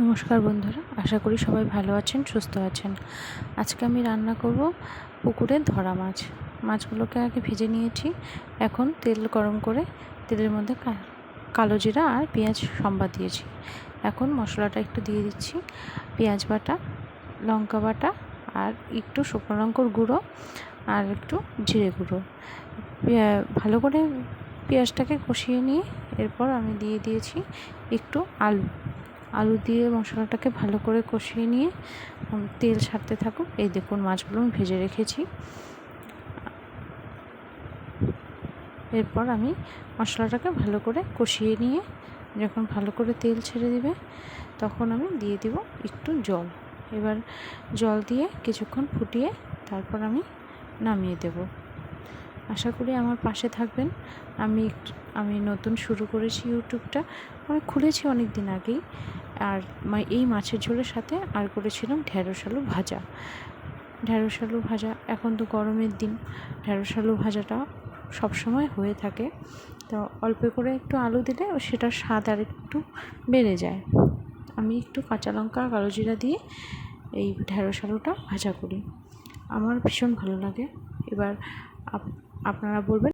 নমস্কার বন্ধুরা, আশা করি সবাই ভালো আছেন, সুস্থ আছেন। আজকে আমি রান্না করব পুকুরের ধরা মাছ। মাছগুলোকে আগে ভেজে নিয়েছি। এখন তেল গরম করে তেলের মধ্যে কালো জিরা আর পেঁয়াজ সম্বাদ দিয়েছি। এখন মশলাটা একটু দিয়ে দিচ্ছি, পেঁয়াজ বাটা, লঙ্কা বাটা আর একটু শুকনো লঙ্কার গুঁড়ো আর একটু জিরে গুঁড়ো। ভালো করে পেঁয়াজটাকে কষিয়ে নিয়ে এরপর আমি দিয়ে দিয়েছি একটু আলু দিয়ে মশলাটাকে ভালো করে কষিয়ে নিয়ে তেল ছাড়তে থাকুক। এই দেখুন, মাছগুলো আমি ভেজে রেখেছি। এরপর আমি মশলাটাকে ভালো করে কষিয়ে নিয়ে যখন ভালো করে তেল ছেড়ে দিবে তখন আমি দিয়ে দিব একটু জল। এবার জল দিয়ে কিছুক্ষণ ফুটিয়ে তারপর আমি নামিয়ে দেব। আশা করি আমার পাশে থাকবেন। আমি নতুন শুরু করেছি ইউটিউবটা, আমি খুলেছি অনেক দিন আগেই। আর এই মাছের ঝোলের সাথে আর করেছিলাম ঢ্যাঁড়স আলু ভাজা। এখন তো গরমের দিন, ঢ্যাঁড়স আলু ভাজাটা সবসময় হয়ে থাকে, তো অল্প করে একটু আলু দিলে সেটার স্বাদ আর একটু বেড়ে যায়। আমি একটু কাঁচা লঙ্কা কালো জিরা দিয়ে এই ঢ্যাঁড়স আলুটা ভাজা করি, আমার ভীষণ ভালো লাগে। এবার আপনারা বলবেন